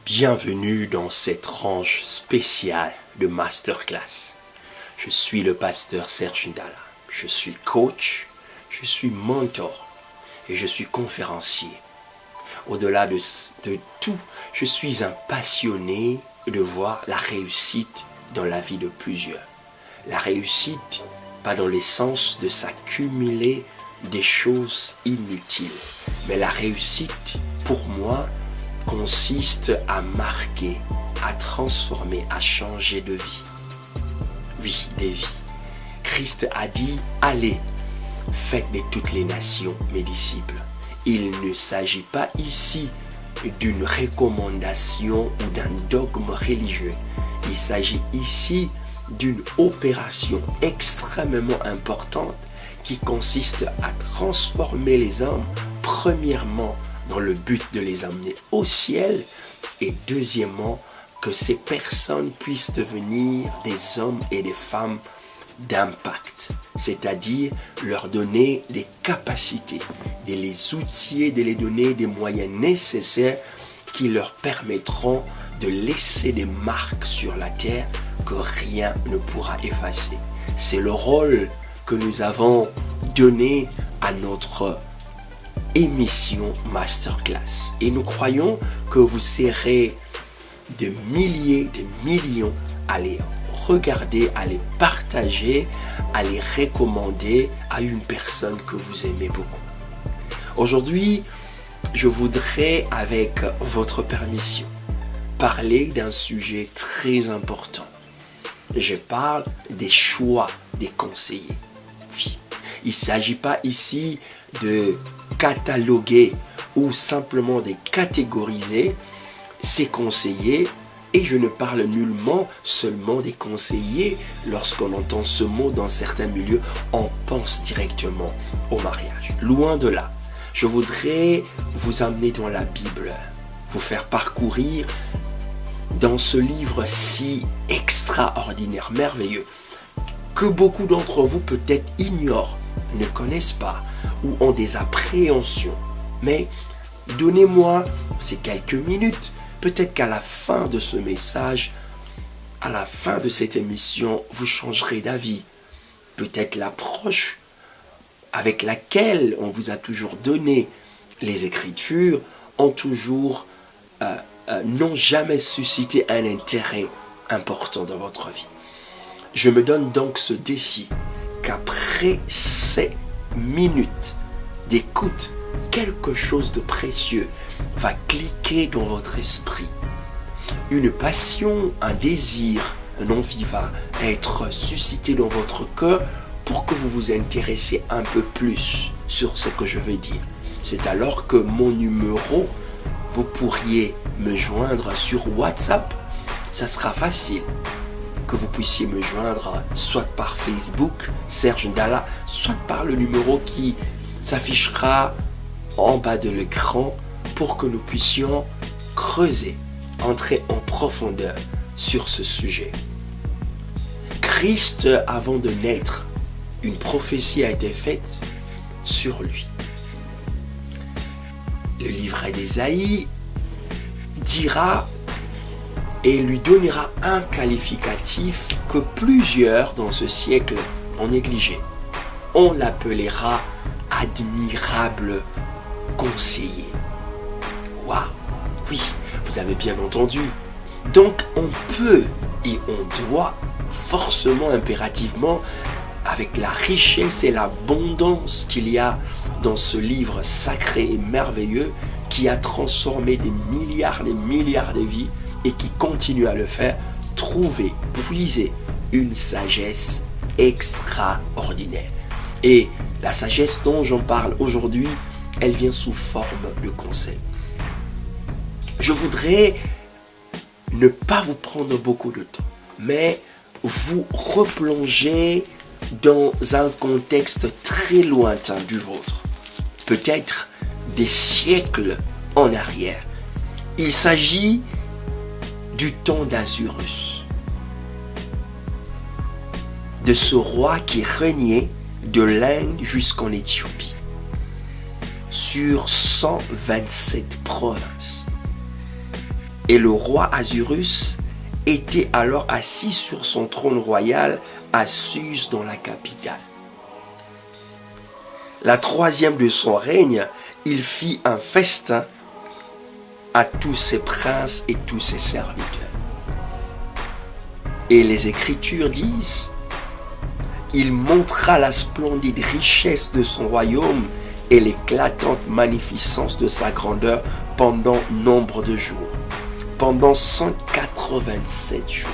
Bienvenue dans cette tranche spéciale de Masterclass. Je suis le pasteur Serge Ndala. Je suis coach, je suis mentor et je suis conférencier. Au-delà de tout, je suis un passionné de voir la réussite dans la vie de plusieurs. La réussite, pas dans le sens de s'accumuler des choses inutiles, mais la réussite, pour moi, consiste à marquer, à transformer, à changer de vie. Oui, des vies. Christ a dit, allez, faites de toutes les nations mes disciples. Il ne s'agit pas ici d'une recommandation ou d'un dogme religieux. Il s'agit ici d'une opération extrêmement importante qui consiste à transformer les hommes, premièrement, dans le but de les amener au ciel, et deuxièmement, que ces personnes puissent devenir des hommes et des femmes d'impact, c'est-à-dire leur donner les capacités, de les outiller, de les donner des moyens nécessaires qui leur permettront de laisser des marques sur la terre que rien ne pourra effacer. C'est le rôle que nous avons donné à notre émission Masterclass. Et nous croyons que vous serez des milliers, des millions à les regarder, à les partager, à les recommander à une personne que vous aimez beaucoup. Aujourd'hui, je voudrais, avec votre permission, parler d'un sujet très important. Je parle des choix des conseillers. Oui. Il ne s'agit pas ici de cataloguer ou simplement de catégoriser ces conseillers, et je ne parle nullement seulement des conseillers. Lorsqu'on entend ce mot dans certains milieux, on pense directement au mariage. Loin de là, je voudrais vous amener dans la Bible, vous faire parcourir dans ce livre si extraordinaire, merveilleux, que beaucoup d'entre vous peut-être ignorent, ne connaissent pas ou ont des appréhensions. Mais donnez-moi ces quelques minutes, peut-être qu'à la fin de ce message, à la fin de cette émission, vous changerez d'avis. Peut-être l'approche avec laquelle on vous a toujours donné les Écritures n'ont jamais suscité un intérêt important dans votre vie. Je me donne donc ce défi qu'après ces minutes d'écoute, quelque chose de précieux va cliquer dans votre esprit. Une passion, un désir, un envie va être suscité dans votre cœur pour que vous vous intéressiez un peu plus sur ce que je vais dire. C'est alors que mon numéro, vous pourriez me joindre sur WhatsApp. Ça sera facile que vous puissiez me joindre soit par Facebook, Serge Ndala, soit par le numéro qui s'affichera en bas de l'écran pour que nous puissions creuser, entrer en profondeur sur ce sujet. Christ, avant de naître, une prophétie a été faite sur lui. Le livre d'Ésaïe dira et lui donnera un qualificatif que plusieurs dans ce siècle ont négligé. On l'appellera admirable conseiller. Waouh! Oui, vous avez bien entendu. Donc on peut et on doit forcément, impérativement, avec la richesse et l'abondance qu'il y a dans ce livre sacré et merveilleux qui a transformé des milliards de vies et qui continue à le faire, trouver, puiser une sagesse extraordinaire. Et la sagesse dont j'en parle aujourd'hui, elle vient sous forme de conseil. Je voudrais ne pas vous prendre beaucoup de temps, mais vous replonger dans un contexte très lointain du vôtre, peut-être des siècles en arrière. Il s'agit du temps d'Azurus, de ce roi qui régnait de l'Inde jusqu'en Éthiopie, sur 127 provinces. Et le roi Assyrus était alors assis sur son trône royal à Suse dans la capitale. La troisième de son règne, il fit un festin à tous ses princes et tous ses serviteurs. Et les Écritures disent, il montra la splendide richesse de son royaume et l'éclatante magnificence de sa grandeur pendant nombre de jours, pendant 187 jours.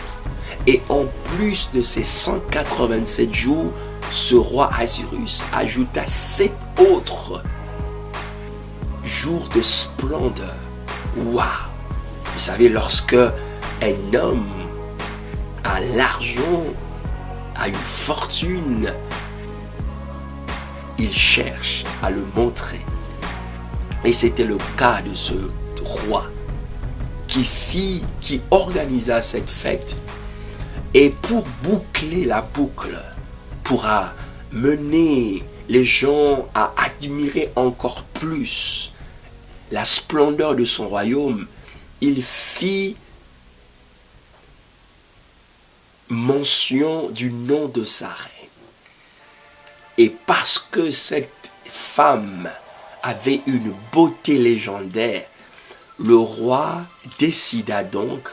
Et en plus de ces 187 jours, ce roi Assyrus ajouta 7 autres jours de splendeur. Waouh! Vous savez, lorsque un homme a l'argent, a une fortune, il cherche à le montrer. Et c'était le cas de ce roi qui organisa cette fête. Et pour boucler la boucle, pour mener les gens à admirer encore plus la splendeur de son royaume, il fit mention du nom de sa reine. Et parce que cette femme avait une beauté légendaire, le roi décida donc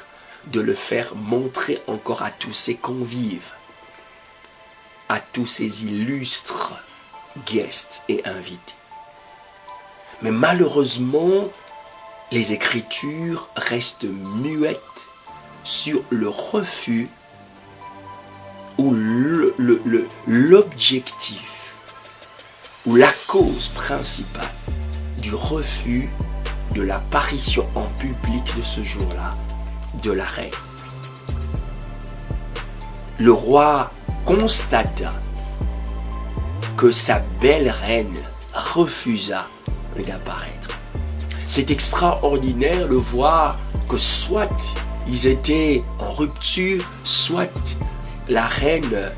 de le faire montrer encore à tous ses convives, à tous ses illustres guests et invités. Mais malheureusement, les Écritures restent muettes sur le refus ou l'objectif ou la cause principale du refus de l'apparition en public de ce jour-là de la reine. Le roi constata que sa belle reine refusa d'apparaître. C'est extraordinaire de voir que soit ils étaient en rupture, soit la reine,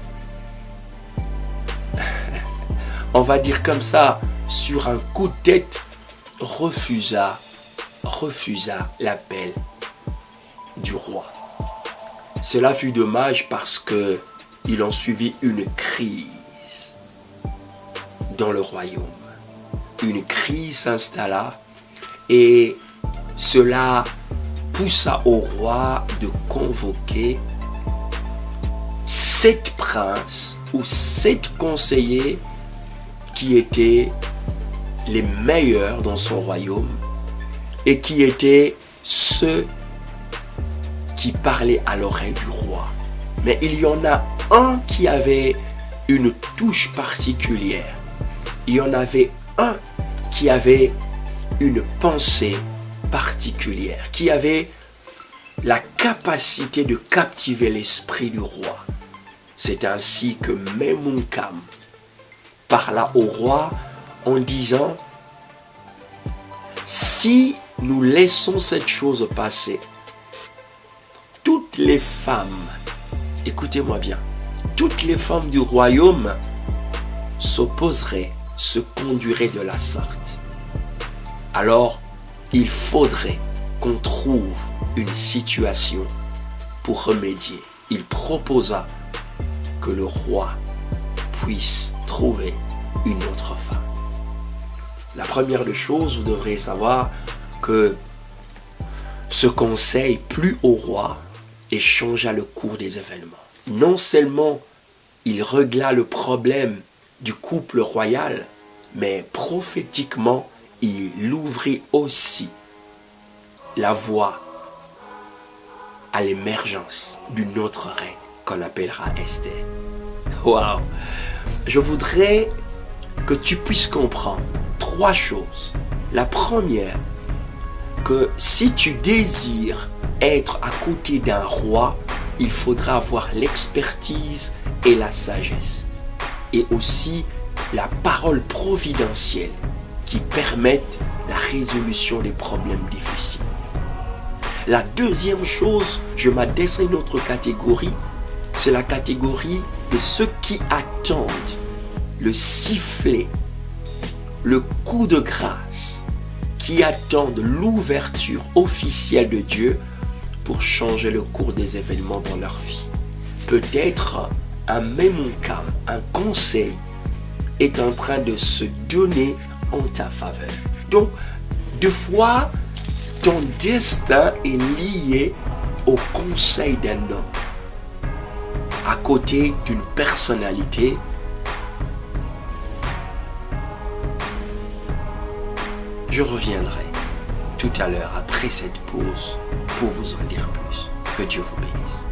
on va dire comme ça, sur un coup de tête, refusa l'appel du roi. Cela fut dommage parce que il en suivit une crise dans le royaume. Une crise s'installa et cela poussa au roi de convoquer 7 princes ou 7 conseillers qui étaient les meilleurs dans son royaume et qui étaient ceux qui parlaient à l'oreille du roi. Mais il y en a un qui avait une touche particulière. Il y en avait un qui avait une pensée particulière, qui avait la capacité de captiver l'esprit du roi. C'est ainsi que Memunkam parla au roi en disant: si nous laissons cette chose passer, toutes les femmes, écoutez-moi bien, toutes les femmes du royaume s'opposeraient, se conduiraient de la sorte. Alors, il faudrait qu'on trouve une situation pour remédier. Il proposa que le roi puisse trouver une autre femme. La première des choses, vous devrez savoir que ce conseil plut au roi et changea le cours des événements. Non seulement il régla le problème du couple royal, mais prophétiquement, il ouvrit aussi la voie à l'émergence d'une autre reine qu'on appellera Esther. Waouh! Je voudrais que tu puisses comprendre 3 choses. La première, que si tu désires être à côté d'un roi, il faudra avoir l'expertise et la sagesse. Et aussi la parole providentielle qui permettent la résolution des problèmes difficiles. La deuxième chose, je m'adresse à une autre catégorie, c'est la catégorie de ceux qui attendent le sifflet, le coup de grâce, qui attendent l'ouverture officielle de Dieu pour changer le cours des événements dans leur vie. Peut-être un même cas, un conseil est en train de se donner en ta faveur. Donc, des fois, ton destin est lié au conseil d'un homme, à côté d'une personnalité. Je reviendrai tout à l'heure après cette pause pour vous en dire plus. Que Dieu vous bénisse.